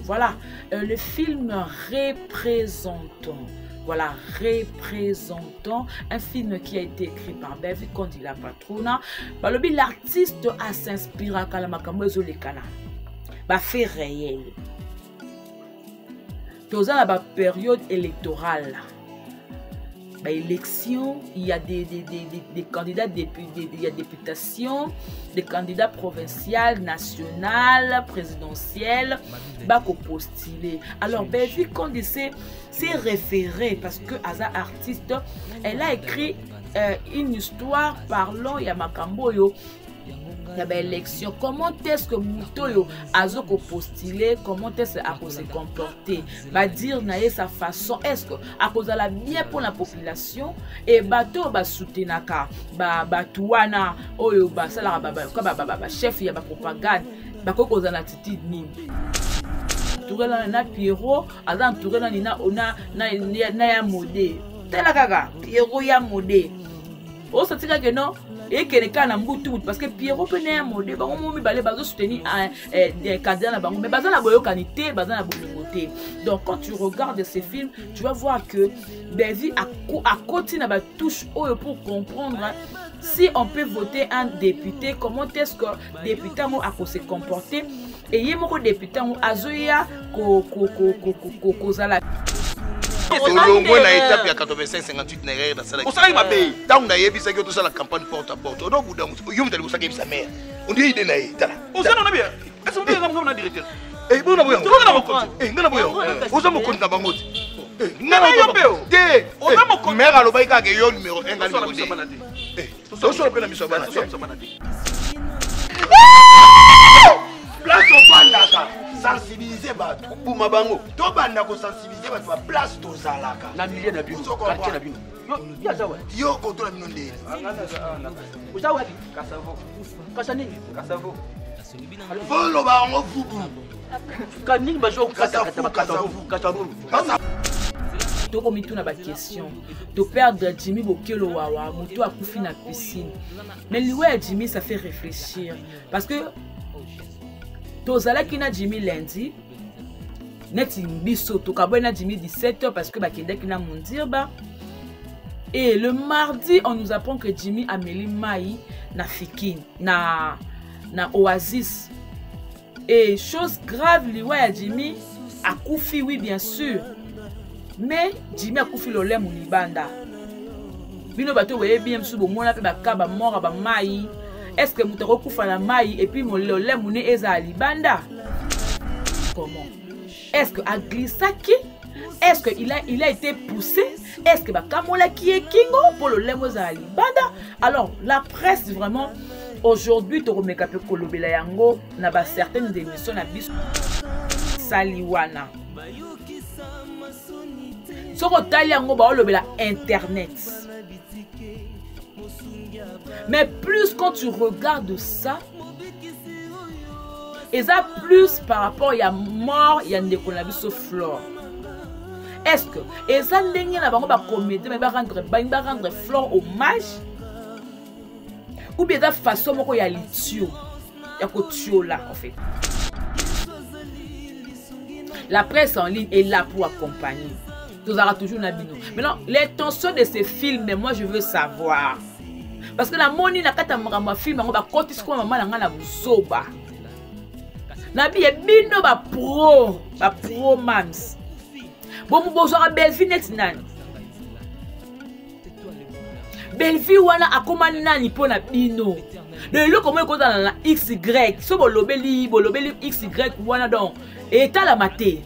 Voilà, le film Représentant. Voilà, Représentant, un film qui a été écrit par Belvi Kondi la Patrona. L'artiste a s'inspiré à Kalamakambo Lekana. Fait réel. Dans la période électorale, élection, il y a des candidats des députations, des candidats provinciaux, nationaux, présidentiels, postulé. Alors, vu qu'on dit c'est référé parce que Aza artiste, elle a écrit une histoire parlant ya makambo yo. Il y a élection. Comment est-ce que Moutoyo a postulé? Comment est-ce qu'il a se comporter? Va dire naïe sa façon. Est-ce que à cause de la bien pour la population et bateau ba soutenaka ba tuana oyo ba sala ba chef ya ba propagande ba cause de l'attitude ni. Entouré na Pierrot, à entouré na ya modé. Tela kaka Pierrot ya modé. O ça tika que non. Et que les cas parce que Pierrot peut être un modèle, soutenir des candidats, mais basé la qualité, basé la beauté. Donc quand tu regardes ces films, tu vas voir que Belvi à côté n'a touche pour comprendre si on peut voter un député, comment est-ce que député a se comporter et il y a un député a zoya Olongo na étape ya 85-58 na erreur basala. Osala mabe. Tant na yebisa que tout ça la campagne porte à porte. On doit yo mutali kusaka yebisa mère. On dit idée na ye. Tala. Osala na bien. Est-ce que vous avez directeur? Eh bon na boyo. Tu na mokonzi. Eh ngana boyo. Oza mokonzi na bangoti. Eh ngana boyo. Te. Oza mokonzi. Mère aloba ka ke yo numéro 1 ngana mokonzi. Eh. Tosala pe na miso bana. Place au bandaka. Sensibiliser bato buma bango to banda ko sensibiliser bato ba place to zalaka na milieu na bino quartier na bino yo zawa yo ko to na bino ndele uzawa kasavo kasani kasavo volo ba ngo fubu kanini ba jo kasavo to ko mituna ba question to perdre Jimmy Bokelo wawa moto akufi na piscine mais liwe Jimmy ça fait réfléchir parce que Tozala qui na Jimmy lundi, neti biso to kabo na Jimmy 17h parce que bakende qui na mondirba. Et le mardi, on nous apprend que Jimmy a mêlé Maï na Fikine, na Oasis. Et chose grave, liwa Jimmy a koufi, oui bien sûr. Mais Jimmy a koufi le lait mounibanda. Bino bato weye bien msubo mona pe bakaba mort ba Maï. Est-ce que Moutaro koufa na Maï et puis mon lait mouné eza à libanda? Comment? Est-ce que a glissaki? Est-ce qu'il a été poussé? Est-ce que Bakamola qui est kingo pour le lait eza à libanda? Alors la presse vraiment aujourd'hui to remeka pe kolobela yango na ba certaines émissions na biso saliwana. Soko tali yango ba olobela internet. Mais plus quand tu regardes ça, et ça plus par rapport il y a mort, il y a des connabis flore. Est-ce que et ça n'engage na bango ba comédie mais ba rendre flore hommage ou bien de façon moko ya litio ya ko tiola en fait. La presse en ligne est là pour accompagner. Tout ça toujours na bino. Maintenant l'intention de ces films, mais moi je veux savoir. Parce que la moni na kata ma film on va cotis ko mama na na busoba. Na bi e bino ba pro mams. Bon mo bozora Belvi next nani. Belvi wana akoma nani pona bino. De lo comment ko na XY. So bolobeli XY wana donc et ta la maté.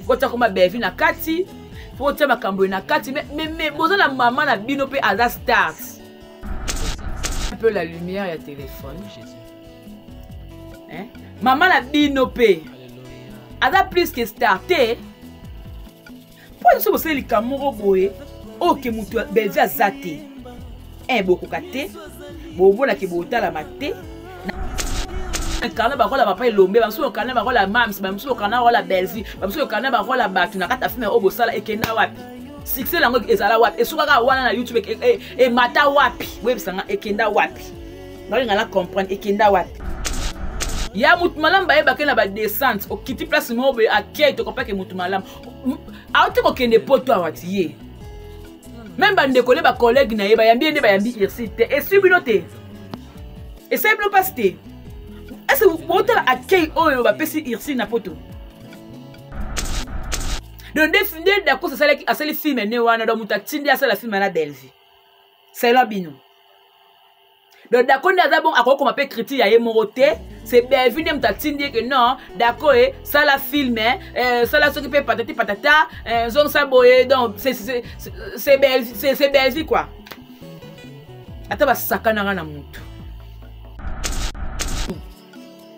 Ko ta koma Belvi na kati. Faut te makambo na kati mais bozala mama na bino pe as stars. Un peu la lumière et le téléphone. Hein? Maman la binopé. Elle a plus que starté. Pour nous, c'est le camoro boé. Ok, moutou, Belvi a zaté. Un beaucoup katé. Bobo la ki bota la maté. Un carnet barola papa lombe. Bamsou le carnet barola mams. Bamsou le carnet barola Belvi. Bamsou le carnet barola batu. Na kata fime obo sala ekenda wapi. Succès lango ezala wapi esukaka wana na YouTube et mata wapi web sanga ekenda wapi ngala comprendre ekenda wapi Ya mutu malamu baye bakena ba descente o kiti place mo be akei to kopake mutu malamu auti ko kende poto awati ye même bandeko le ba collègue na ye ba yambi nde ba yambi ircite et subino te et ça bino passe te est-ce que vous avez accueil oyo ba pesi ircite na poto donc définir d'accord ça c'est le film ne wana do muta tindi asa la film na Delvi c'est là bino donc d'accord ndaza bon akoko ma pe critique ya ye moroté c'est bien vu nem tatindi que non d'accord ça la film ça la s'occuper patati patata zone ça boye donc c'est bien vu quoi ata ba sakana na mutu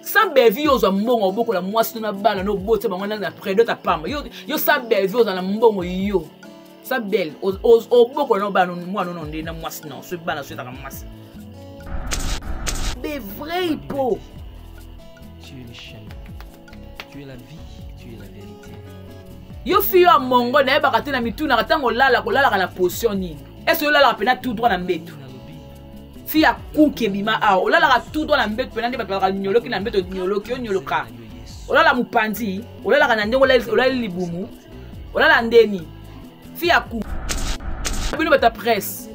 sans bevi ozo mbongo boko la mwasi na bana no bote bango na prédo ta pamba yo sans bevi ozo na mbongo yo ça belle o boko no bana moi no ndé na mwasi non so bana so ta mwasi des vrais hippo. Tu es le chemin, tu es la vie, tu es la vérité. Yo fiyo a mongo na yeba kate na mitu na katango lala kolala na position nini. Est-ce que lala pena tout droit na mbeto? Fi a kuke bima a olala tout droit na mbeto pena ndeba ka nyoloki na mbeto nyoloki o nyoloka. Olala mupandi, olala na ndengo olala libumu. Olala ndeni. Fi a ku. Bino bata presse.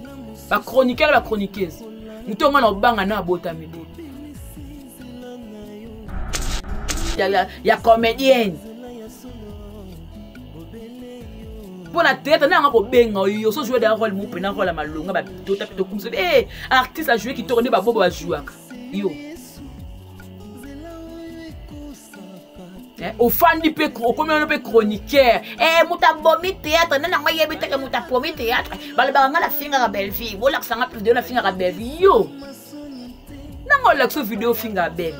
Ba chroniqueur ba chroniqueuse. Mutonga na banga na bota mibo. Ya comédienne. Pour la tête, na ngako benga yo so jouer dans rôle mo pena rôle malonga ba to tapito comme ça. Eh, artiste a joué qui tourner ba bobo ba jouaka. Yo. Au fan du pe combien on peut chroniqueur. Eh, muta bomi théâtre, na nga yebite que muta bomi théâtre. Ba le ba nga la finga ka belle fille. Voilà que ça nga plus de la finga ka belle fille. Yo. Na nga la so vidéo finga belle.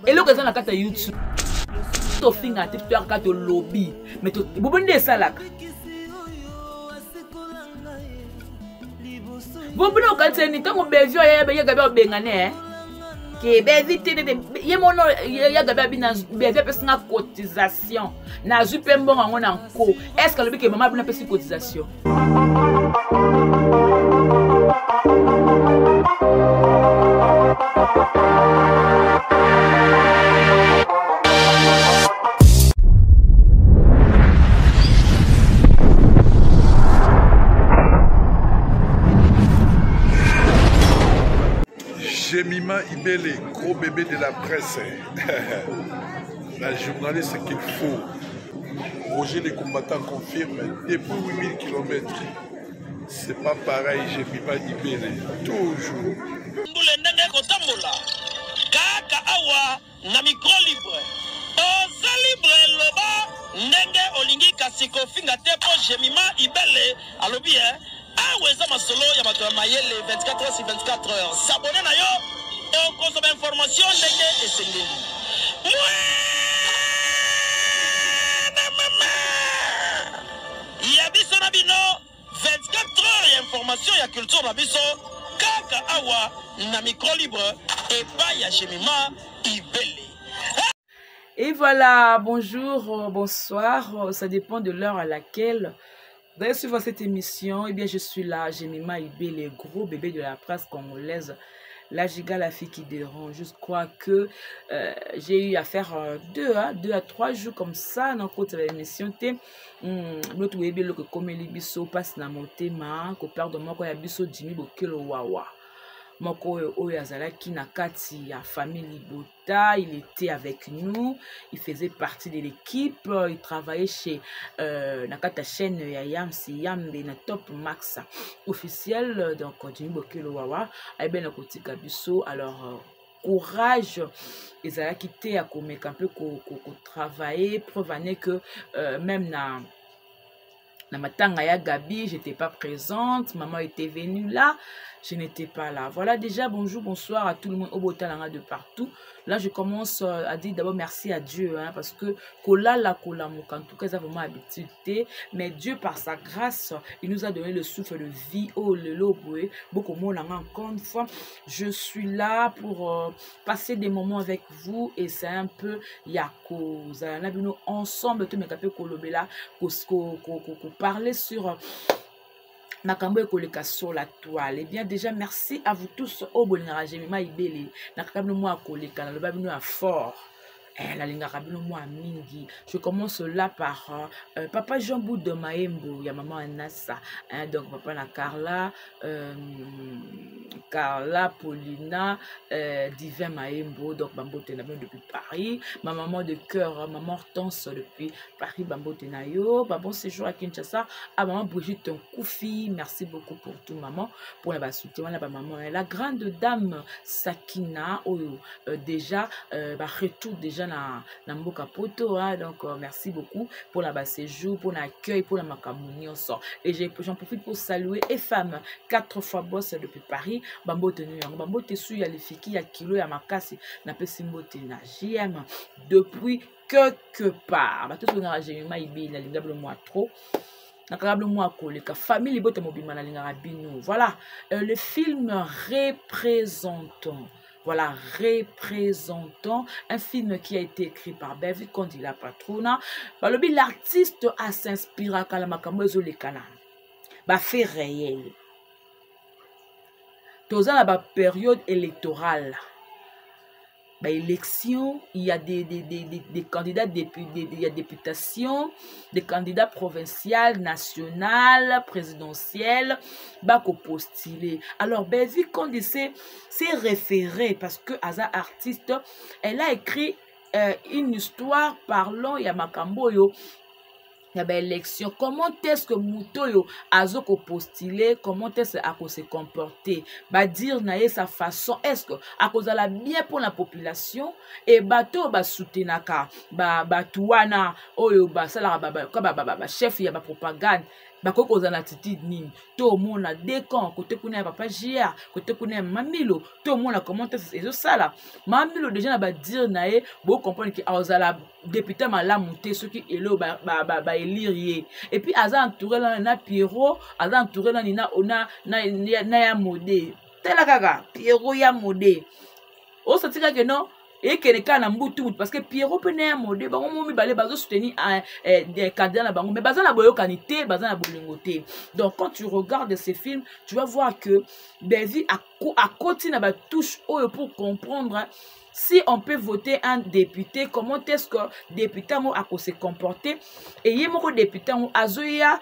Et le que ça na kata YouTube. To finga TikTok ka to lobby. Mais to bobonde salaka. Bobonde o kata ni tango belle ya be ga be bengane que bevite de yemono ya gabe bina beve pesi na cotisation na zupe mbongo ngo na nko est-ce que le bike maman bina pesi cotisation Jemima Ibele, gros bébé de la presse. La journaliste qu'il faut. Roger les combattants confirme, depuis 8000 km. C'est pas pareil, Jemima Ibele. Toujours. Kaka awa na micro libre. Oza libre loba ndenge olingi kasiko finga tepo Jemima Ibele alobi aweza masolo ya bato mayele 24 heures sur 24 heures. S'abonner na yo on consomme information ndenge esengeli. Ya biso na bino 24 heures ya information ya culture na biso kaka awa na micro libre et pas ya Jemima Ibele. Et voilà, bonjour, bonsoir, ça dépend de l'heure à laquelle vous allez suivre cette émission. Eh bien, je suis là, Jemima Ibele, les gros bébés de la presse congolaise, la giga, la fille qui dérange. Je crois que j'ai eu à faire 2 à 3 jours comme ça dans l'émission. L'autre bébé, le comme les biso passe dans mon thème, qu'on perd de moi, qu'on y a biso Jimmy Bokelo Wawa. Moko Oyazalaki Nakati, la famille Libota, il était avec nous, il faisait partie de l'équipe, il travaillait chez Nakata chaîne Yam, c'est Yam na Top Max officiel, donc Jimmy Bokelo Wawa, Aïben Nakoti Kabiso, alors courage, ils allaient quitter à comme un peu travailler, preuve que même na matanga ya Gabi, j'étais pas présente, maman était venue là, je n'étais pas là. Voilà déjà, bonjour, bonsoir à tout le monde au Botalanga de partout. Là, je commence à dire d'abord merci à Dieu, hein, parce que Kolala Kolamuka, en tout cas, ça vraiment habitué. Mais Dieu, par sa grâce, il nous a donné le souffle de vie. Oh, le loboué, beaucoup moins encore une fois. Je suis là pour passer des moments avec vous et c'est un peu Yako. Nous ensemble, tout mes capés Kolobela, pour parler sur makambo ekoleka sur la toile. Eh bien déjà merci à vous tous au bolingara jemima ibele na kakabino mo akoleka na loba bino ya fort. La lingara bino mo mingi. Je commence là par papa Jean Boud de Maembo, ya maman Anassa, donc papa na Carla, Carla Paulina, Divin Maembo, donc Bambo Tenayo depuis Paris, ma maman de cœur, maman Hortense depuis Paris, Bambo Tenayo, bon séjour à Kinshasa, à maman Brigitte Koufi, merci beaucoup pour tout maman, pour la soutien, la maman, la grande dame Sakina, déjà, retour déjà na Mboka Poto, donc merci beaucoup pour la séjour, pour l'accueil, pour la makamoni on sort. Et j'en profite pour saluer et femmes 4 fois boss depuis Paris, Bambo Tenu, Bambo Tessu, ya Lifiki, ya Kilo, ya Makasi, na Pesimbo Tena, JM, depuis quelque part. Bah tout ce qu'on a JM, il y a l'ingable moi trop. Famille Bote Mobima na lingara bino. Voilà, le film représentant. Voilà, représentant un film qui a été écrit par David Kondi la Patrona. L'artiste a s'inspiré à Kalamakambo Zolekana. Fait réel. Dans la période électorale, élection, il y a des candidats il y a députation, des candidats provinciaux, nationaux, présidentiels, postulé. Alors, vu qu'on dit c'est référé parce que Aza artiste, elle a écrit une histoire parlant il y a Makambo yo. Il y a élection. Comment est-ce que Moutoyo a postulé? Comment est-ce qu'il se comporter? Dire sa façon. Est-ce que à cause de la bien pour la population et bateau soutenaka touana oyo chef ya propagande bakoko za attitude nini to mona décon côté kuna papa Gia côté kuna mamilo to mona comment est-ce ça mamilo déjà na dire nae bo comprendre que azala député malamu te ce qui elo élire et puis aza entouré là na Pierrot aza entouré là nina ona na ya modé tela kaka Pierrot ya modé o satika que non et que les cas parce que Pierrot peut ne modé ba mo mi balé bazo soutenir des candidats na bango mais baza na boyo kanité baza na bolingoté. Donc quand tu regardes ces films tu vas voir que David à côté na ba touche pour comprendre si on peut voter un député, comment est-ce que député a se comporter et il y a un député azoya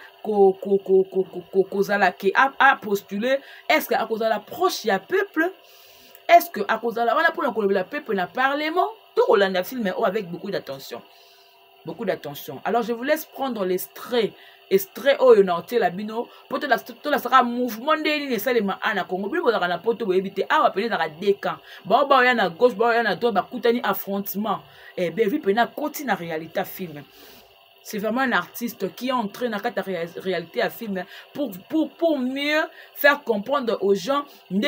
a postulé, est-ce que à cause de la proche il y a peuple, est-ce que à cause de la voilà pour le peuple n'a parlement tout Hollande film avec beaucoup d'attention. Beaucoup d'attention. Alors je vous laisse prendre l'extrait oyo na hotel abino poto la sera mouvement de salema ana Congo bi bozaka na poto bo éviter awa pele na décan ba ya na gauche ba ya na droite ba kutani affrontement et ben vi pena continue na réalité film. C'est vraiment un artiste qui est entré dans la réalité à film pour mieux faire comprendre aux gens et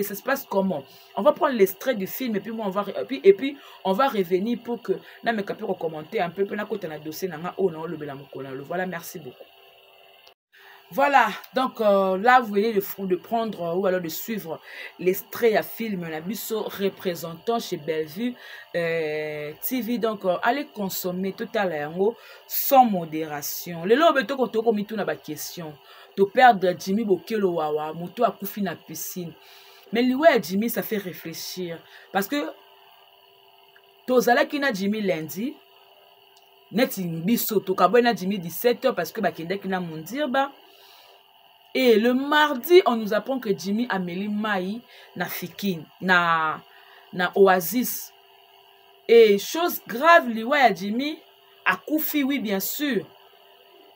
ça se passe comment. On va prendre l'extrait du film et puis moi on va revenir pour que na me capable commenter un peu na côté na dossier na voilà, merci beaucoup. Voilà, donc là vous venez de prendre ou alors de suivre l'extrait à film la biso représentant chez Bellevue TV. Donc allez consommer tout à l'heure sans modération. Le lobe to ko mitu na ba question to perdre Jimmy Bokelo wawa moto a koufi na piscine. Mais lui Jimmy ça fait réfléchir parce que tozala kina Jimmy lundi neti biso to kabona Jimmy 17h parce que ba kende kina mondirba. Et le mardi, on nous apprend que Jimmy a mêlé Maï na Fikin, na Oasis. Et chose grave, liwa Jimmy a koufi, oui, bien sûr.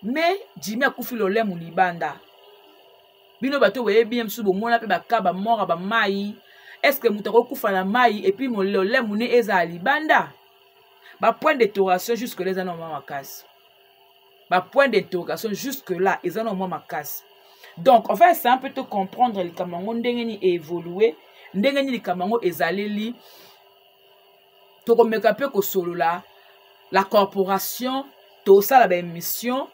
Mais Jimmy a koufi le lem ou libanda. Bino bato weye bien msubo mona pe bakaba mora ba Maï. Est-ce que moutako koufa na Maï et puis mon le lem ou ne eza libanda? Ba point d'interrogation jusque là, ils en ont ma casse. Ba point d'interrogation jusque là, ils en ont ma casse. Donc, en fait, c'est un peu te comprendre les Kamango ndengeni évolué, ndengeni les Kamango ezaleli, to komeka pe ko solo la corporation, to ça la mission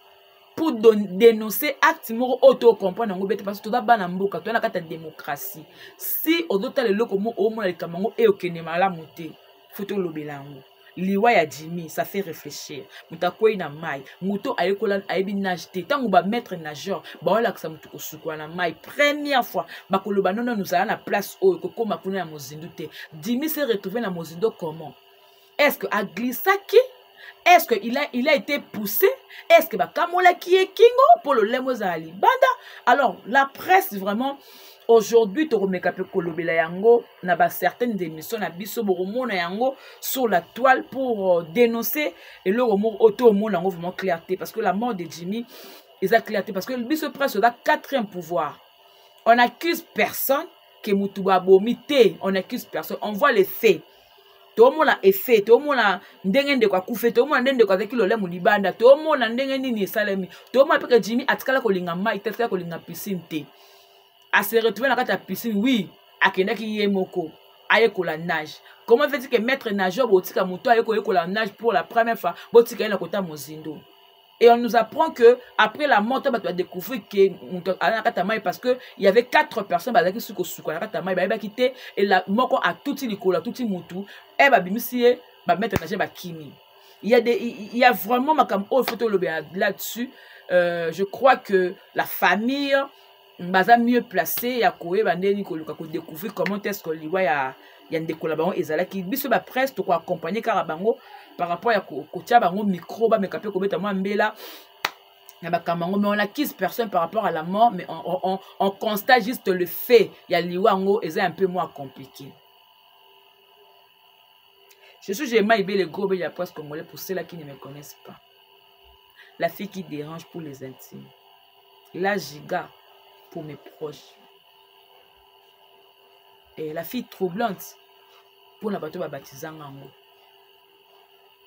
pour dénoncer acte moko auto comprendre ngo bete parce que to da bana mboka to na kata démocratie. Si odota le loko mo o mo les Kamango e okene mala monter, faut to lobelango. liwa ya Jimmy, ça fait réfléchir. Mutakoyi na mai, muto ayekola ayebi nage te. Tango ba maître nageur, ba wala ksa mutuko sukwa na mai. Première fois, ba koloba non nous allons na place o koko makuna ya mozindo te. Jimmy s'est retrouvé na mozindo comment? Est-ce que a glissaki? Est-ce qu'il a été poussé? Est-ce que ba kamola ki e kingo pour le lemoza alibanda? Alors la presse vraiment aujourd'hui, tu remets kolobela yango na ba certaines émissions na biso boromona yango sur la toile pour dénoncer et le remor auto monde yango vraiment clarté parce que la mort de Jimmy ils a clarté parce que le biso presse a quatrième pouvoir. On accuse personne que mutuba bomité, on accuse personne, on voit les faits. Tout le monde a effet, tout le monde a ndenge de kwa kufe, tout le monde a ndenge de kwa kilo le mulibanda, tout le monde a ndenge nini salami, tout le monde a que Jimmy atkala kolinga mai, atkala kolinga piscine te. À se retrouver dans la piscine, oui, à Kenaki Yemoko, à la nage. Comment fait-il que maître nageur, Botika Mouto, à la nage pour la première fois, Botika est à Mozindo. Et on nous apprend que après la mort, tu vas découvrir que parce que il y avait 4 personnes qui sont quitté et la mort a tout Nicolas, tout Moutou, et bimisie, maître nageur, Kimi. Il y a vraiment ma photo là-dessus. Je crois que la famille baza mieux placé ya koye bandeni ko découvrir comment est-ce que liwa ya ndeko bango ezala ki biso ba presse to ko accompagner kara bango par rapport ya ko tia bango micro ba mekape ko beta moi mbela na ba kamango mais on accuse personne par rapport à la mort mais on constate juste le fait ya liwa ngo eza un peu moins compliqué. Je suis j'ai maïbé le gros ya presse congolais pour ceux là qui ne me connaissent pas. La fille qui dérange pour les intimes. La giga pour mes proches. Et la fille troublante pour la bateau baptisant en haut.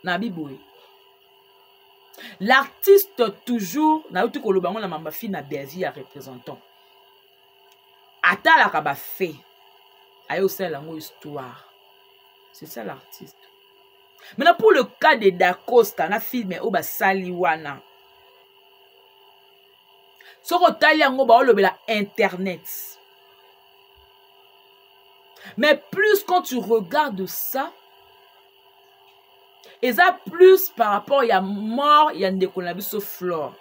Nabiboui. L'artiste toujours, na utu kolobango na mamba fille na bervi à représentant. Ata la kaba fait. Ayo c'est la histoire. C'est ça l'artiste. Maintenant pour le cas de Dacosta, na fille mais oba saliwana. Ce que internet. Mais plus quand tu regardes ça, et ça plus par rapport à la mort, il y a des connabis flore.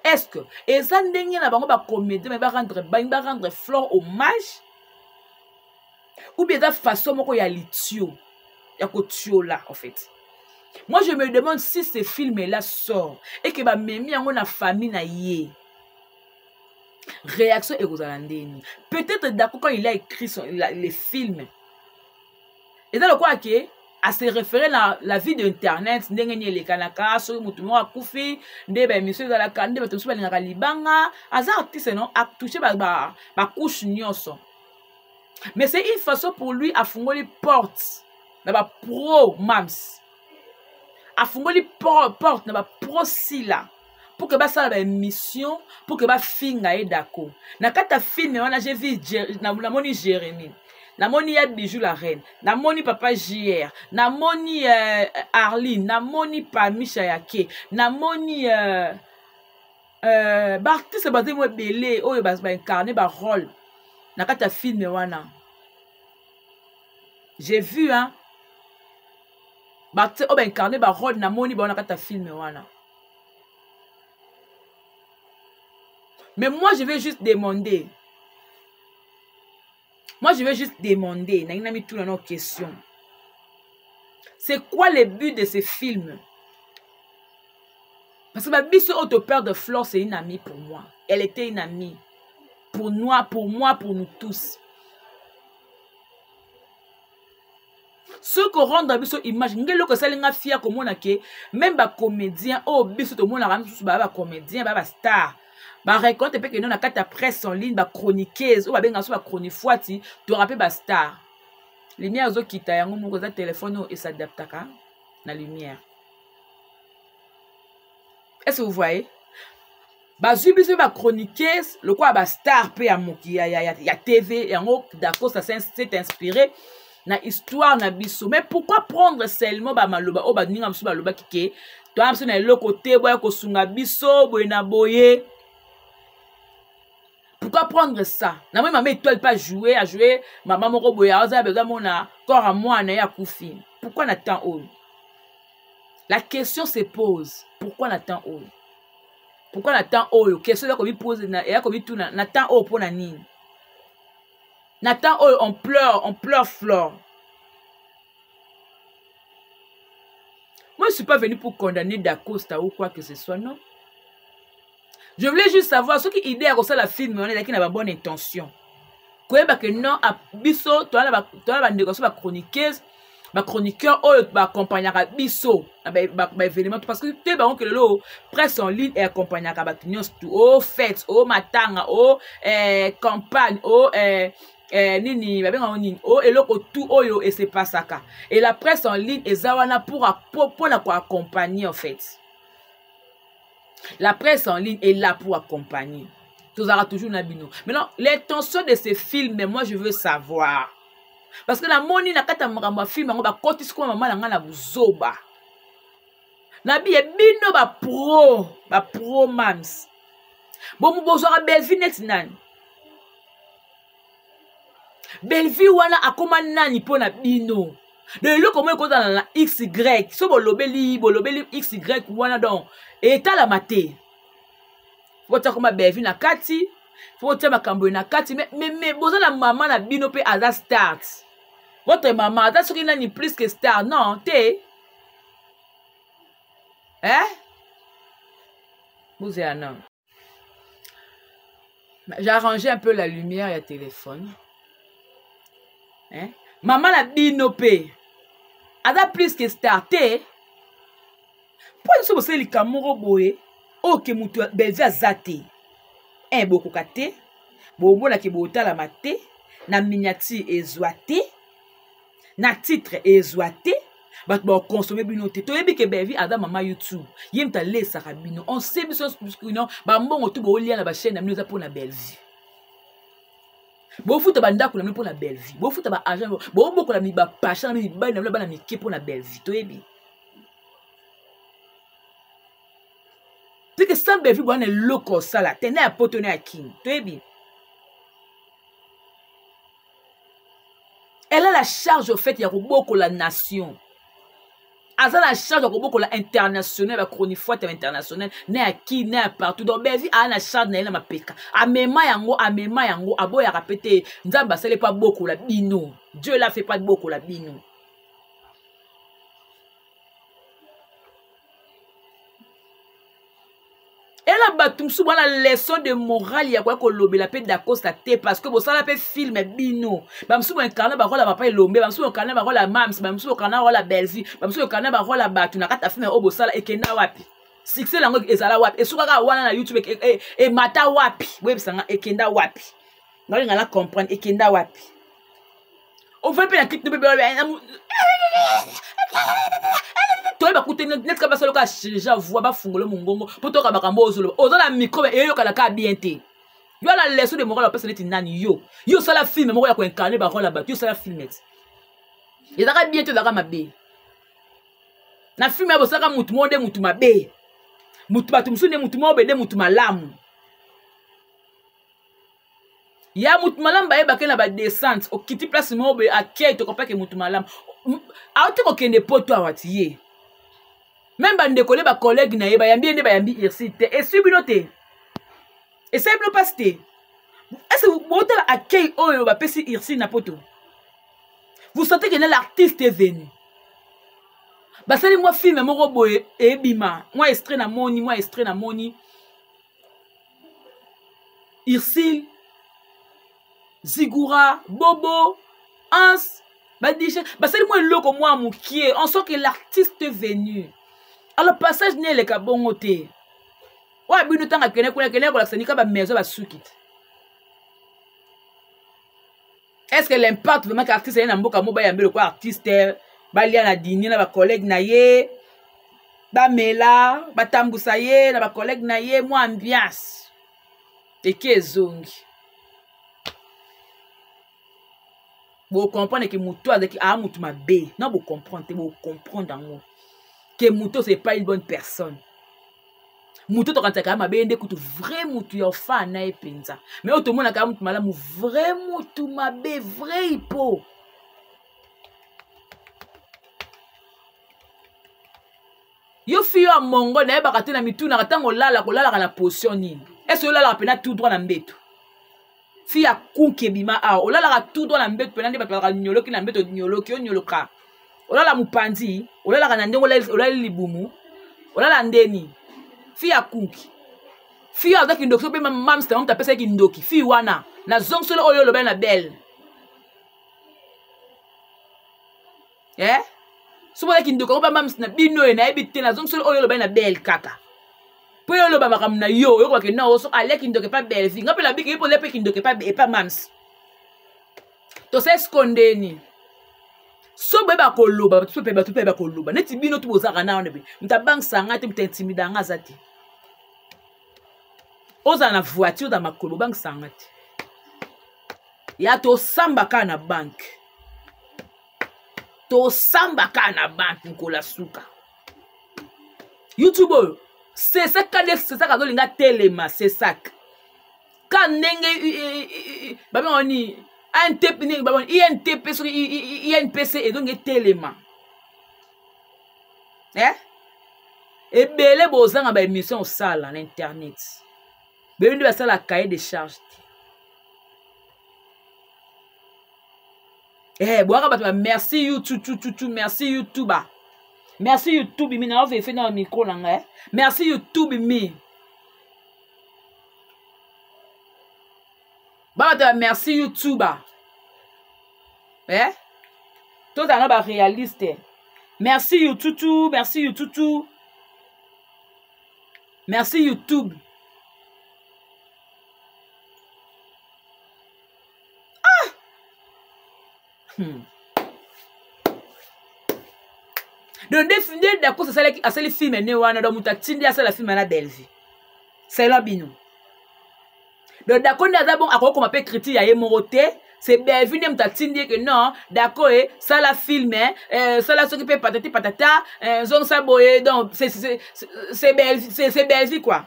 Est-ce que et ça n'engue na bango ba comédie mais ba rendre flore hommage ou bien de façon moko ya litio ya ko tio là en fait. Moi je me demande si ce film là sort et que ba memi yango na famille na yé. Réaction et Rosalandeni. Peut-être d'accord quand il a écrit les films. Et dans le quoi que à se référer à la vie d'internet, ndengeni les kanaka, so mutumo akufi, ndebe monsieur dans la kande, ndebe tusuba linga libanga, azar artiste non a touché ba couche nyonso. Mais c'est une façon pour lui à fungoli porte na ba pro mams. A fungoli porte na ba pro sila. Pour que ça la mission pour que finga et d'accord na kata film on a j'ai vu na moni Jérémy na moni ya bijou la reine na moni papa JR na moni Arline na moni Pamisha Yake na moni artiste bazé mo belé oyo ba incarner ba rôle na kata film wana j'ai vu hein ba incarner ba rôle na moni ba na kata film wana. Mais moi, je vais juste demander. N'a mis tout dans nos questions. C'est quoi le but de ces films? Parce que ma biso autopère de Flore, c'est une amie pour moi. Elle était une amie. Pour moi, pour nous tous. Ce qu'on rend dans biso image, ngelo que ça linga fier comme on a que même ba comédien, oh biso tout le monde a ramé sous ba comédien, ba star. Ba raconte pe que non na kata presse en ligne ba chroniqueuse ou ba benga so ba chronifuati to rappel ba star lumière zo kita yango moko za téléphone et s'adaptaka na lumière. Est-ce que vous voyez ba zubi ba chroniqueuse le quoi ba star pe ya moki ya TV yango d'accord ça s'est inspiré na histoire na biso. Mais pourquoi prendre seulement ba maloba o ba ninga msu ba loba kike to amso na le côté boya ko sunga biso boy na boye. Pourquoi prendre ça? Na moi maman étoile pas jouer à jouer maman moko boya oza besoin mona corps à moi na ya kufi. pourquoi n'attend oyo? La question se pose. Pourquoi n'attend oyo? Pourquoi n'attend oyo? Question là qu'on lui pose et qu'on lui tourne. N'attend oyo pour nani? N'attend oyo, on pleure Flore. Moi, je ne suis pas venu pour condamner Dacosta ou quoi que ce soit, non. Je voulais juste savoir ce qui est idée à ça la film, on est là qui n'a pas bonne intention. Que non, à biso, toi la négociation, la chroniqueuse, ma chroniqueur, bah accompagnera biso, bah événement, parce que tu es baron que le presse en ligne et accompagnera bah tout, oh fête, oh matanga, oh campagne, oh nini, oh et l'autre tout oyo et c'est pas ça. Et la presse en ligne est zawana pour accompagner en fait. La presse en ligne est là pour accompagner. Tout ça toujours nabino. Maintenant, l'intention de ces films, moi je veux savoir. Parce que la moni na kata mramba film on ba koti ko mama na ngana buzoba. Nabi e bino ba pro mams. Bon mu bozora Bellevue net nan. Bellevue wana akoma nani pona bino. De lo comment ko na XY. So bolobeli XY wana donc et ta la maté. Faut ta comme Bellevue na kati. Faut ta makambo na kati mais boza la maman na bino pe aza start. Votre maman, t'as ce qu'il n'a ni plus que star, non, t'es. Hein? Vous êtes un homme. J'ai arrangé un peu la lumière et le téléphone. Hein? Maman la binopé. Elle a plus que star, t'es. Pourquoi vous avez les camours boé? Ok, moutou, Bellevue zate. Un beaucoup kate. Bobo la kebota la maté. Na miniature ezouate. Na titre ezouate. Bat bon consommer bino te. To yebi ke Bellevue ada mama YouTube. Yem ta le sarabino. On sait biso non ba mbongo tu bo lia na ba chaîne na mino za pour na Bellevue. Bo futa banda ko na mino pour na Bellevue. Bo futa ba agent bo boko la mi ba pacha na mi ba na ba na mi ke pour na Bellevue. To yebi. C'est que sans Bellevue bo na loko sala. Tene a potone a king. To yebi. Elle a la charge au fait, il y a beaucoup la nation. Elle a la charge, il y a beaucoup la internationale, la chronique internationale, n'est à qui, n'est à partout. Donc, Bellevue a la charge, n'est à peka. A mema yango, a beau y a répété, Nzamba, ce n'est pas beaucoup la bino. Dieu l'a fait pas beaucoup la bino. Elle a battu la leçon de morale, il y a quoi que l'obé la paix d'Acosta te parce que ça la paix film bino. Bamsou incarné par la papa l'ombe, bamsou incarné par la mams, bamsou incarné par la Bellevue, bamsou incarné par la batu na kata film obo sala ekenda wapi. Succès lango ezala wapi. Et soukaka wana na YouTube et mata wapi. Web sanga ekenda wapi. Ngali ngala comprendre ekenda wapi. On veut pas la clip de bébé. Toi ba kuté net ka basalo ka déjà voix ba fungolo mongongo poto ka bakambo ozolo ozola micro et yo kala ka bien té yo la leçon de morale personne est nani yo sala film moko ya ko incarner ba rôle là-bas yo sala film net et ça ka bien té da ka mabe na film ya bosaka mutu monde mutu mabe mutu batu musune mutu mobe de mutu malamu ya mutu malamu ba yeba ke na ba descente o kiti place mobe akei to kopeke mutu malamu a ote ko kende poto awatiye. Même bande collègues ba collègue na yeba yambi ende ba yambi irsite et subinote et c'est bien passé. Est-ce que vous montez accueil oyo ba pesi irsi na poto? Vous sentez que l'artiste est venu. Ba sali moi film moko boye e bima moi extrait na moni Irsil Zigura Bobo Ans ba diche ba sali moi loko moi mukie on sent que l'artiste est venu. Alors passage n'est le kabongote. Wa bino tanga kene ko la sanika ba maison ba sukit. Est-ce que l'impact vraiment qu'artiste est na mboka mo ba yambelo ko artiste ba lia na dîner na ba collègue na ye ba mela ba tambusa ye na ba collègue na ye mo ambiance et kezongi. Vous comprenez que muto avec a mutu mabe. Non vous comprenez, vous comprendre en que Mouto c'est pas une bonne personne. Mouto to kantaka mabe ende kutu vrai mutu yo fa na epenza. Mais auto mona ka mutu malamu vrai mutu mabe vrai hypo. Yo fiyo a mongo na yeba kate na mitu na katango lala na position nini. Est-ce que lala pena tout droit na mbeto? Fi ya kunke bima a olala tout droit na mbeto pena ndi bato la nyoloki na mbeto nyoloki o nyoloka. Olala mupandi, olala na ndengo olala libumu, olala ndeni. Fi ya kunki. Fi ya zaki ndoki pe mam sta mta pesa ki ndoki. Fi wana na zong solo oyo lobe na belle. Souvent qui ne comprend pas même na bino na ebité na zong solo oyo lobe na belle kaka. Po yo loba makam na yo kwa ke na oso ale ki ndoke pa belle fi. Ngape la biki po lepe ki ndoke pa e pa mams. To se skondeni. So beba koloba, tu pe ba koloba. Neti bino tu bozaka na onebe. Mta bank sanga te mta intimida nga zati. Oza na voiture da makolo bank sanga te. Ya to samba ka na bank. To samba ka na bank nkola suka. YouTube c'est ça quand linga telema c'est ça. Quand nenge ba oni INTP ni ba oni INTP sur INPC et donc telema. Et belé bozanga ba émission au sala na internet. Beli ba sala cahier de charge. Merci YouTube, merci YouTube. Merci YouTube, mi na fait dans le micro là. Merci YouTube, mi. Merci YouTube. Tout à l'heure réaliste. Merci YouTube, merci YouTube. Merci YouTube. Donc définir d'accord c'est les films né wana donc mutatindi asa la film na Belvi. C'est là bino. Donc d'accord ndaza bon akoko ma pe critique ya yemorote, c'est Belvi ne mutatindi que non, d'accord ça la film ça la s'occuper patati patata, zone ça boye donc c'est Belvi quoi.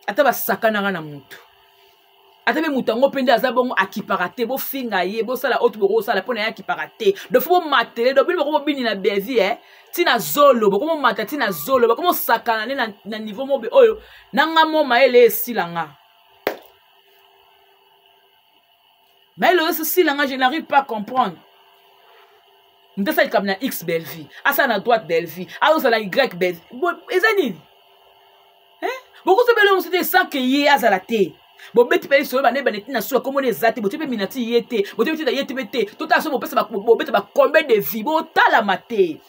Ata ba sakana na mutu. Atabe mutango pende azabongo akiparate bo finga ye bo sala autre bo sala pona ya akiparate de fo matele do bino ko bini na bezi tina zolo bo ko mata tina zolo bo ko sakana na niveau mobe oyo nanga mo maele silanga maele silanga je n'arrive pas à comprendre ndesa comme na X Belvi asa na droite Belvi alo sala Y Belvi bo ezani beaucoup se belo c'était sans que ye azala te. Bo beti pe so ba ne baneti na so comme on ezati bo tepe minati yete bo tepe ta yete bete tout à so bo pesa bo beti ba combien de vie bo tala maté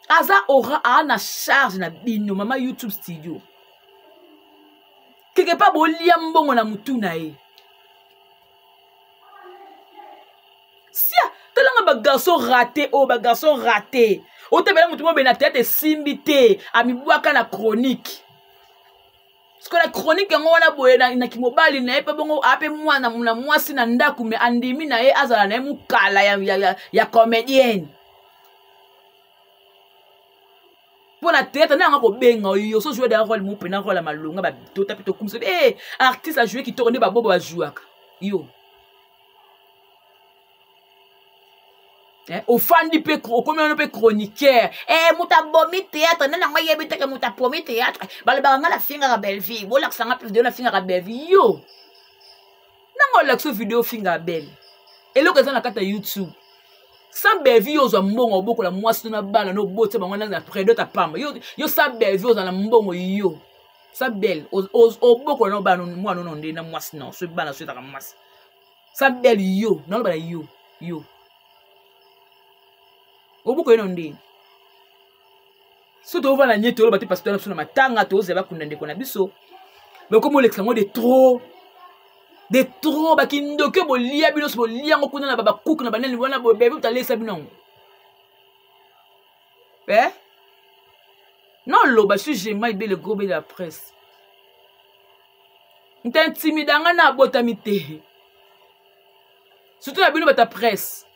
aza aura na charge na bino mama YouTube studio quelque part bo lia mbongo na mutu na e sia telanga ba garçon raté o ba garçon raté o tepe la mutu mo be na tête simbité ami bwaka na chronique. Parce que la chronique est ngona boye na kimobali na epe bongo ape mwana muna mwasi na ndaku me andimi na ye azala na mukala ya comédienne. Pona théâtre na ngako benga yo so jouer dans rôle mu pena rôle malunga ba to tapito comme ça artiste a jouer qui tourner ba bobo ba jouaka yo. Au fan du pe combien on peut chroniqueur muta bomi théâtre nana nga yebite ke muta bomi théâtre balba nga la finga ka belle vie bo la sanga plus de la finga ka belle vie yo nango la vidéo finga belle et lo ka za na kata YouTube sans belle vie yo zo mbongo boko la mwasi na bala no bote bango na prédo ta pamba yo sa belle vie yo za na mbongo yo sa belle o boko no bana mwa no ndé na mwasi na so bana so ta ka mwasi sa belle yo no bala yo Obuko eno ndi. So to va na nyeto ba te pasteur na matanga to zeba kunande kona biso. Mais comme l'exclamation de trop ba kindoke bo lia bino so lia ngo kuna na baba cook na banani wana bo bebe utalesa bino. Non lo ba suis jamais be le gros de la presse. Ntantimidanga na botamite. Surtout la bino ba ta presse.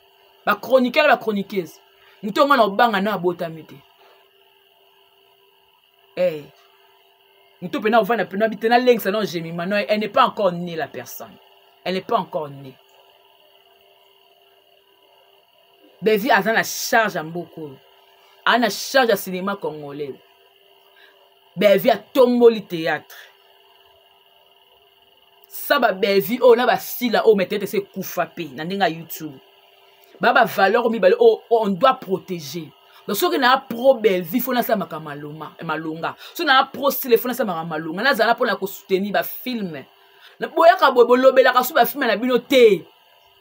Ba chroniqueur ba chroniqueuse. Nous sommes en banga na botamite. Nous sommes en vana pena bitena leng ça non jemi mano elle n'est pas encore née la personne. Elle n'est pas encore née. Bevi a la charge en beaucoup. ana charge ya cinéma congolais bevi atomboli théâtre ça ba bevi o na ba sila o metete se kufa pe na ndinga YouTube ba valeur mi bale o on doit protéger donc soki na pro bevi fona sa malonga so na pro style fona sa malonga na zala pona ko soutenir ba film na boyaka bolobela ka so ba film na bino te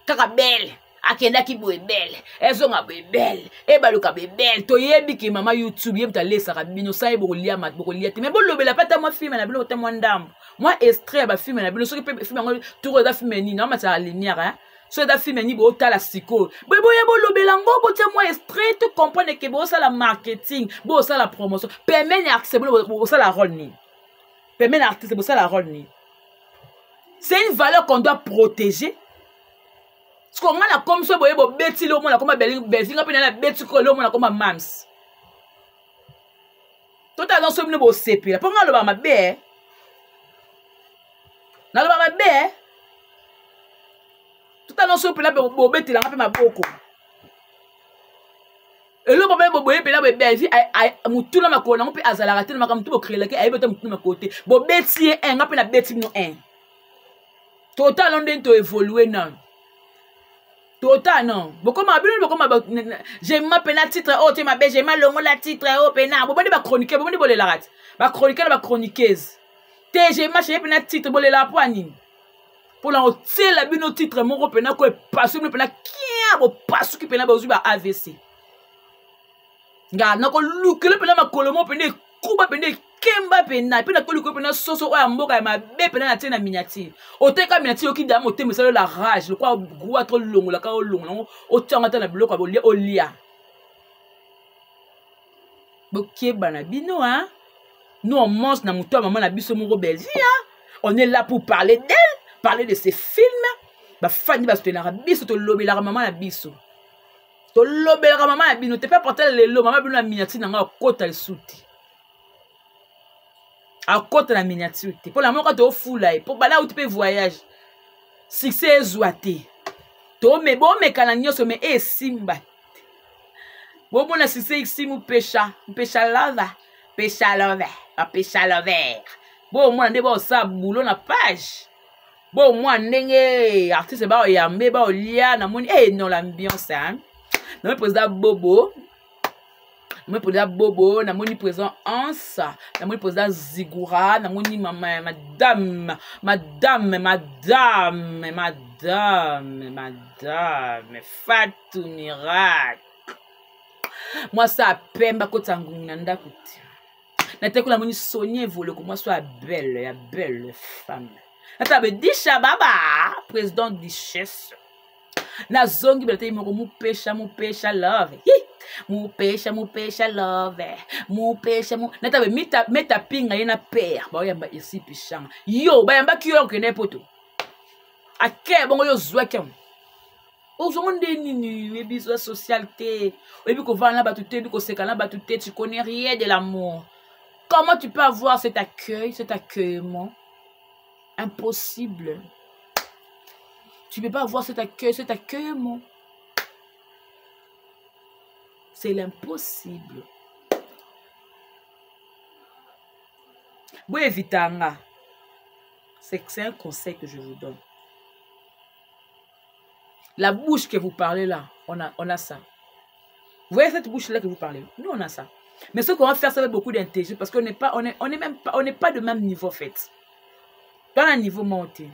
kaka belle akendaki boye belle ezonga boye belle ebaluka boye belle toyebi ki mama YouTube yebita lesaka bino sa ebolia mat bokolia te mais bolobela pata moi film na bino te moi ndambo moi extrait ba film na bino soki pe film ngo tour da film ni na mata la lumière hein so da film ni bo tala siko boye bolobela ngo bo te moi extrait tu comprendre que bo ça la marketing bo ça la promotion permet ni artiste bo ça la rôle ni permet artiste bo ça la rôle ni c'est une valeur qu'on doit protéger. Ce qu'on a comme ça, boye bo beti lo mona comme bezinga pe na beti ko lo mona comme mams. Tout à dans ce mino bo sepi la. Ponga lo ba mabe. Na lo ba mabe. Tout à dans ce pe la bo beti la pe maboko. Et le problème bo boye pe la bo bezi ai mutu na makona ngo pe azala raté na makamtu bo créer la ke ai beta mutu na côté. Bo beti en nga pe na beti no en. Total on den to évoluer non. Total non. Beaucoup j'ai ma pena titre oh tu m'as j'ai mal longo la titre oh pena. Bon ba chroniquer, bon ba la rat. Ba chroniquer ba chroniqueuse. Te j'ai ma j'ai pena titre bon la poigne. Pour la tirer la bino titre mon pena ko passe no pena kia bo passe ki pena ba ba AVC. Nga na ko look le pena ma kolomo pena kuba pena kemba pena pena ko luko pena soso o mboka ya mabe pena na tina miniature oteka miniature ki damo te mesalo la rage le quoi gros trop longo la ka o longo o tanga ta na biloko abolia olia bokie bana bino hein nous on mange na muto maman na biso moko Belgique on est là pour parler d'elle parler de ses films ba fani ba soutenir biso to lobela maman na biso to lobela maman na bino te pas porter le lo maman bino na miniature na nga kota le souti à côté de la miniature. Pour la mort, quand tu es fou là, pour là où tu peux voyager. Succès zouaté. Tu me bon, mais quand on y mais et simba. Bon, bon, si c'est ici, mon pécha lava. Pécha lava. Bon, moi, on est bon, ça, boulot na page. Bon, moi, on est artiste, bah, yambe, bah, lia, na mon, eh, non, l'ambiance, hein. Non, président Bobo. Moi pour Bobo, na moni présent Ansa, na moni présent Zigura, na moni madame Fatou Miracle. Moi ça pemba kotangu nanda kuti. Na te ko la moni Sonia vole ko moi soit belle femme. Na tabe disha baba, président Duchesse. Na zongi belete mo pécha love. Mon pécha love. Mon pécha na tabe meta pinga yena père. Ba yamba ici pichanga. Yo ba yamba ki yo kene poto. Ake bongo yo zwa kem. O zonde nini webi so socialité. Webi ko vana ba tuté bi ko sekana ba tuté tu connais rien de l'amour. Comment tu peux avoir cet accueillement? Impossible. Tu peux pas avoir cet accueillement. C'est l'impossible. Bon, évitanga. C'est un conseil que je vous donne. La bouche que vous parlez là, on a ça. Vous voyez cette bouche-là que vous parlez? Nous, on a ça. Mais ce qu'on va faire, ça avec beaucoup d'intelligence parce qu'on n'est pas, on n'est pas de même niveau, en fait. Dans un niveau monté.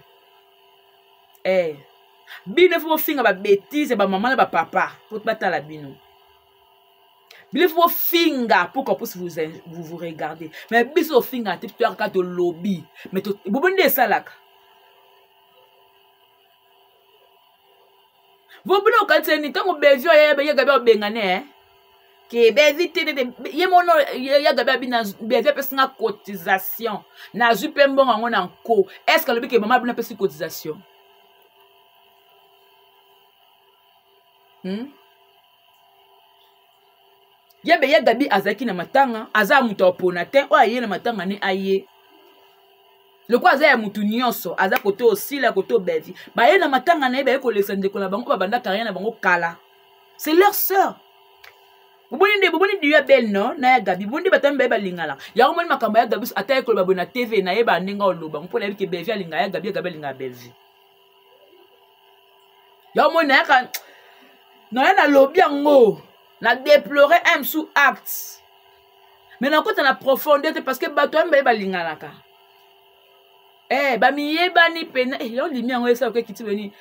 Eh. Bino faut finga ba bêtise ba maman ba papa pour te battre la bino. Bino faut finga pour qu'on puisse vous regarder. Mais biso finga tu peux regarder le lobby. Mais tu bonde ça là. Vous bonne quand c'est ni tant besoin ya gabe bengane hein. Que bezite de yemono ya gabe bina bezé pesinga cotisation. Na jupe mbongo ngona nko. Est-ce que le bike maman bina pesi cotisation? Yebe ya gabi azaki na matanga aza muto opona te o aye na matanga ni aye le quoi aza ya mutu nyonso aza koto aussi la koto bevi ba ye na matanga na yebe ko lesande ko na bango ba banda carrière na bango kala c'est leur sœur Bubuni diya belle non na ya Gabi. Bubuni batambe ba lingala. Ya ko moni makambo ya Gabi ata ko ba na TV na yeba ndinga oloba. Mpona yebike Belvi alinga ya Gabi alinga Belvi. Ya moni na ka na na lobby yango. Na déplorer un sous acte. Mais na kota na profondeur parce que bato mbe ba lingala ka. Ba mi yeba ni pena yo limi yango esa ko kiti beni.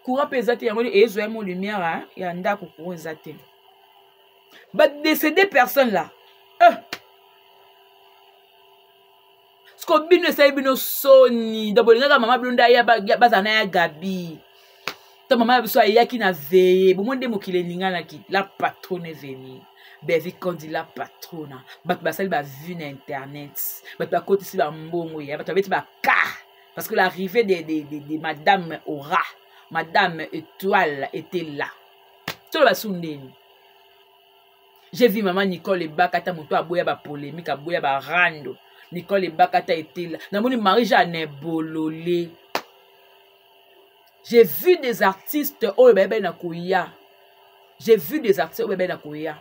Courant pesate yango ezo mo lumière ya ndako ko ezate. Ba décéder personne là. Sko bino sai bino soni. Dabolinga mama blonda ya bazana ya Gabi. Ta mama biso ayaki na veille. Bo monde mokile lingana ki la patronne venir. Belvi kondi la patrona. Bat basali ba vu na internet. Bat ba côté si ba mbongo ya. Bat beti ba ka. Parce que l'arrivée de Madame Aura, Madame Étoile était là. Tout le basundeni. J'ai vu maman Nicole Bakata moto aboya ba polémique aboya ba rando. Nicole Bakata était là. Namoni Marie-Jeanne Bololé. J'ai vu des artistes au bébé na koya. J'ai vu des artistes au bébé na koya.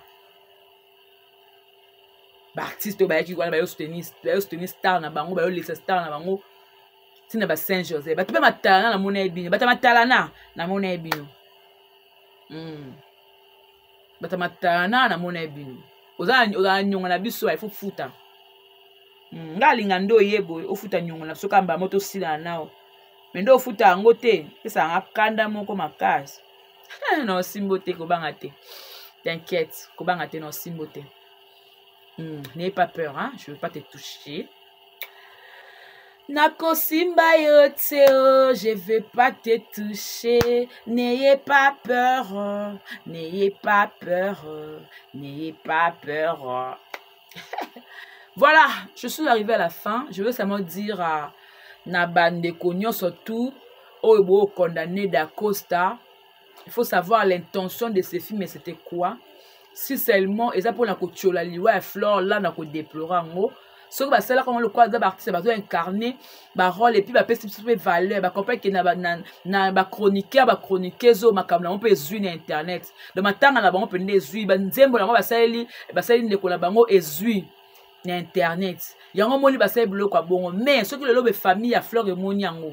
Ba artiste ba yaki kwa ba yo soutenir star na bango ba yo laisser star na bango. Tina ba Saint-Joseph. Ba tupe matala na mona ebino. Ba ta matala na mona ebino. Batamatana na mona ebino. Oza nyonga na biso il faut futa. Ngalinga ndo yebo ofuta nyonga na soka mba moto sila nao. Mendo ofuta ngo te, pesa ngakanda moko makasi. No simbote ko banga te. T'inquiète, ko banga te no simbote. N'aie pas peur hein, je veux pas te toucher. Nako simba yote, je veux pas te toucher. N'ayez pas peur, n'ayez pas peur, n'ayez pas peur. Voilà, je suis arrivée à la fin. Je veux seulement dire à Nabande Konyo surtout, au condamné d'Acosta. Il faut savoir l'intention de ce film, c'était quoi. Si seulement, et ça pour la kochola liwa et flore là, na ko déplorer en haut. Ce que c'est là quand on le croit d'artiste va incarner ba rôle et puis ba peste valeur ba comprendre que na ba chroniqueur ba chroniqueuse makamla on peut zuiner internet de matanga na bango peut ndezui ba nzembo na ba sali ndeko na bango ezui na internet yango moni ba sali bloko a bongo mais ce que le lobe famille a Flore et moni yango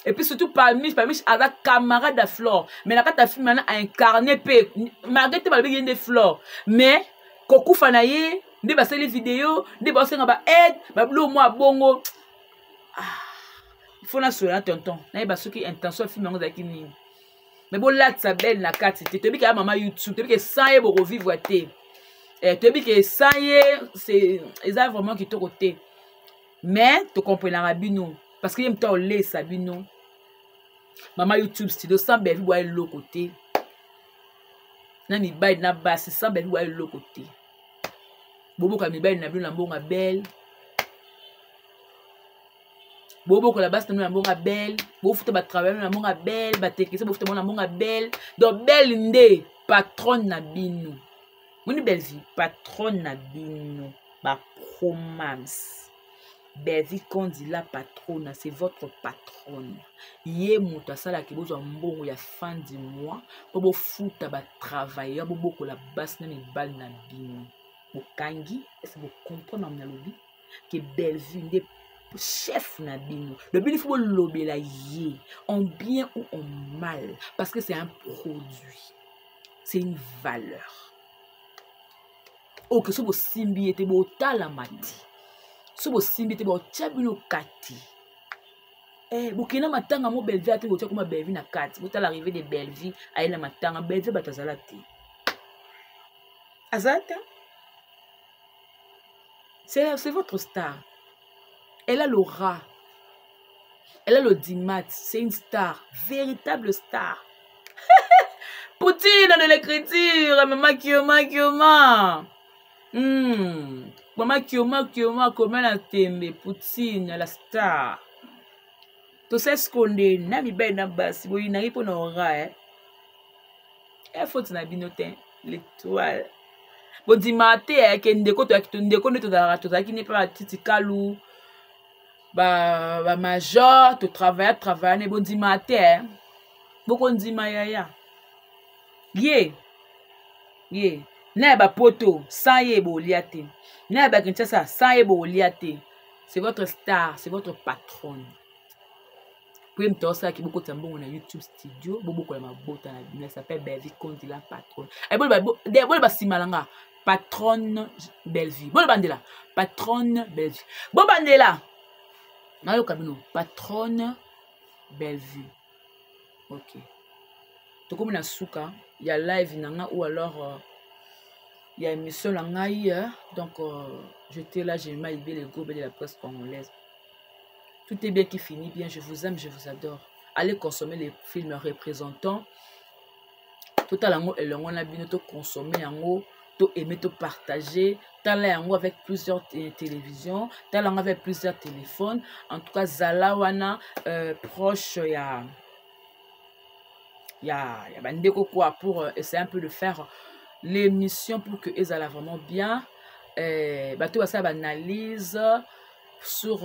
et puis surtout parmi à camarade de Flore mais la kata film na incarner pe malgré te ba bien Flore mais kokufa na ye ndi basali vidéo ndi basenga ba aide ba blo moi bongo il faut na sola tonton na ba soki intention film ngo zaki nini mais bon là ça belle na carte te bi ka mama YouTube te bi que ça ye bo revivre te te bi que ça ye c'est ça vraiment qui te côté mais tu comprends bino parce que yem ta olé ça bino mama YouTube studio sans belle boy le côté na mi bay na basse sans belle boy le côté Bobo ka mi bay na bino na mbonga belle. Bobo ko la base na mbonga belle. Bo futa ba travailler na mbonga belle, ba tekisa bo futa na mbonga belle. Donc belle ndé patronne na bino. Moni belle vie patronne na bino. Ba promance. Belvi kondi la patronne, c'est votre patronne. Yé muta sala ki bozo mbongo ya fin du mois. Bobo futa ba travailler, bobo ko la base na mi bal na bino. Bokangi, est-ce que vous comprenez dans le lobby que Belvi des chef na bino. Le bino il faut le lobby là yé en bien ou en mal parce que c'est un produit. C'est une valeur. Oh que ce beau simbi était beau talamati. Ce beau simbi était beau tchabino kati. Bokena matanga mo Belvi ate botia comme Belvi na kati. Bota l'arrivée de Belvi aïe na matanga Belvi batazalati. Azata c'est votre star. Elle a l'aura. Elle a l'audimat. C'est une star. Véritable star. Poutine de l'écriture. Maman Kioma. Maman Kioma. Comment la tembe. Poutine, la star. Tout ça, ce qu'on est. Nami ben nabas. Vous y n'arrivez pas à aura. Elle faut que tu n'as l'étoile. Bon dimate ke ndeko to ndeko ne to za ki ne pas titi kalu ba major to travailler ne bon dimate boko ndima ya ye Na ba poto, sans yebo liate. Na ba Kinshasa, sans yebo liate. C'est votre star, c'est votre patronne. Puis me ça qui beaucoup tambon na YouTube studio, beaucoup la mabota na bina s'appelle Bellevue Kondi la patronne. Et bon ba simalanga, patronne Bellevue. Bon bandela, patronne Bellevue. Bon bandela. Na yo kabino, patronne Bellevue. OK. To comme na souka, il y a live nanga ou alors il y a émission la ngai, donc j'étais là, j'ai mal les groupes de la presse congolaise. Tout est bien qui finit bien, je vous aime, je vous adore. Allez consommer les films représentants. Tout à l'heure, on a bien consommer en haut, tout aimer, tout partager. Tout à l'heure, avec plusieurs télévisions, tout à l'heure avec plusieurs téléphones. En tout cas, Zalawana proche, il y a Bandeko quoi pour essayer un peu de faire l'émission pour que ils aillent vraiment bien. Tout ça, analyse sur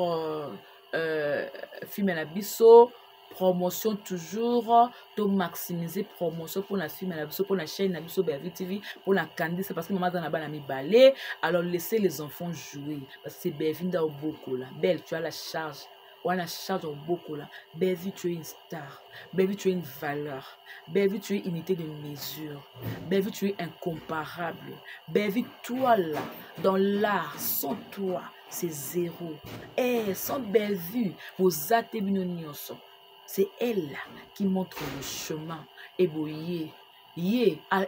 film à la bisso, promotion toujours, de maximiser promotion pour la film à la bisso, pour la chaîne à bisso Bellevue TV, pour la Candice, parce que maman dans la balle a mis balai, alors laissez les enfants jouer, parce que c'est Bellevue dans beaucoup là. Belle, tu as la charge. On a charge beaucoup là. Bellevue, tu es une star. Bellevue, tu es une valeur. Bellevue, tu es une unité de mesure. Bellevue, tu es incomparable. Bellevue, toi là, dans l'art, sans toi, c'est zéro. Et sans Bellevue, vos atébinonions, c'est elle là qui montre le chemin. Et boyé, à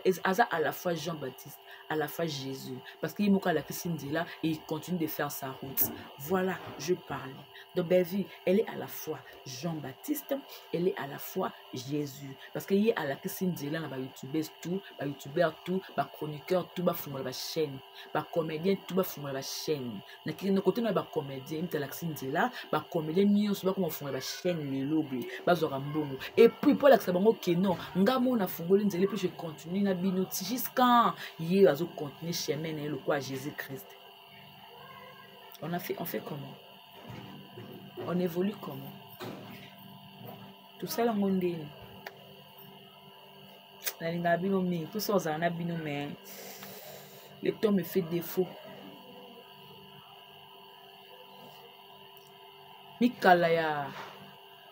la fois Jean-Baptiste, à la fois Jésus. Parce qu'il m'a la Christine là et il continue de faire sa route. Voilà, je parle. Donc Bellevue, elle est à la fois Jean-Baptiste, elle est à la fois Jésus. Parce qu'il est à la Christine là, il y a YouTubeur tout, il y a chroniqueur tout, il y a la chaîne, il y a comédien tout, il y a la chaîne. Dans le côté il y a comédien, il y a la Christine là, il y a comédien, il y a la chaîne, il y a et puis pour la Christine, non, puis je continue à binouti jusqu'à il y a continuer chemin le quoi Jésus-Christ. On fait comment? On évolue comment? Tout ça, le monde est. Tout ça, on a bino, mais le temps me fait défaut. Mikalaya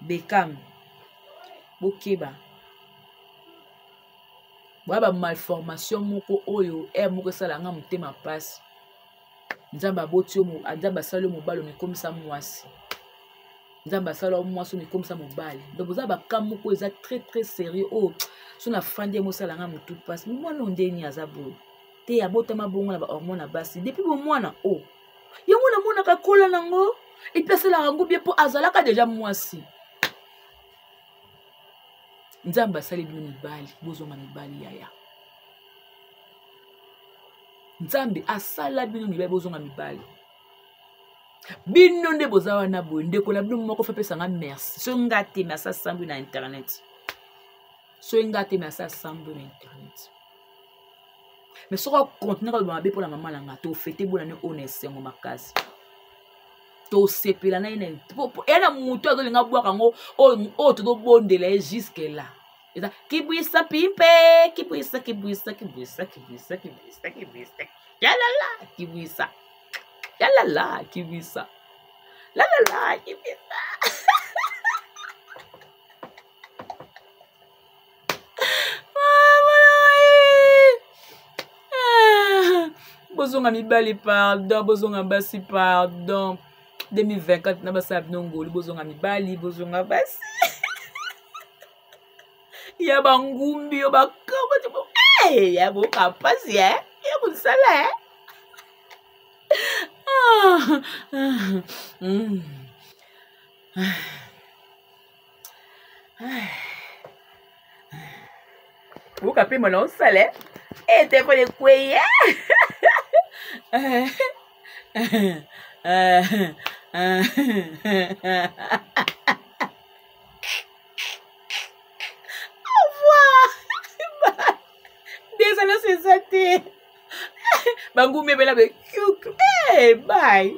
Bekam Bokeba. Voilà malformation moko oyo moko sala nga mutema passe. Nzamba botio mo adaba salo mobalo ne comme ça mwasi. Nzamba salo mwasi ne comme ça mobali. Donc vous avez kam moko eza très très sérieux oh so na fandi mo sala nga mutu passe. Moi non ndeni azabo. Te ya botama bongo na ba hormone basi. Depuis bo mwana oh. Yango na mona ka kola nango et puis la rango bien pour azalaka déjà mwasi. Nzamba sali bino mibali, bozonga mibali yaya. Nzambe asala bino mibali bozonga mibali. Bino nde bozawa na boye ndeko na bino moko fa pesa nga merci. So ngate mais ça sambu na internet. So ngate mais ça sambu na internet. Mais so ko continuer ko ba be pour la maman la ngato fêter bona ne onese ngo makasi. To sepela na ine ena mutu azolinga bwaka ngo o to bondela jusque là eza kibwisa pimpe kibwisa yalala kibwisa yalala kibwisa lalala kibwisa bozonga mibali pardon bozonga basi pardon 2024 na basa binongoli bozonga mibali bozonga basi ya bangumbi yo bakaba tipo ya bo kapasi ya kusala Buka pima na usale te pole kweya désolé c'est ça te bangumi bela be bye bye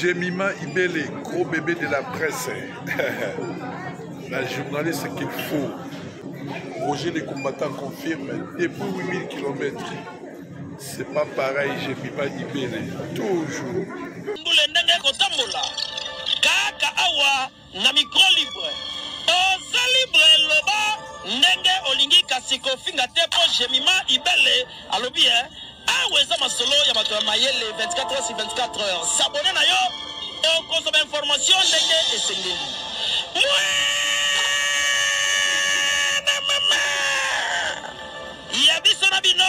Jemima Ibele, gros bébé de la presse. La journaliste qu'il faut. Roger les combattants confirme depuis 8000 km. C'est pas pareil, Jemima Ibele. Toujours. Kaka awa na micro libre. Oza libre loba ndenge olingi kasiko finga tepo Jemima Ibele alobi aweza masolo ya bato ya mayele 24 heures sur 24 heures. S'abonner na yo et consommer information ndenge esengeli. Ya biso na bino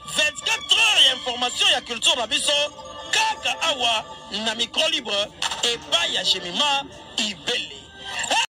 24 heures ya information ya culture na biso kaka awa na micro libre et pas ya Jemima Ibele.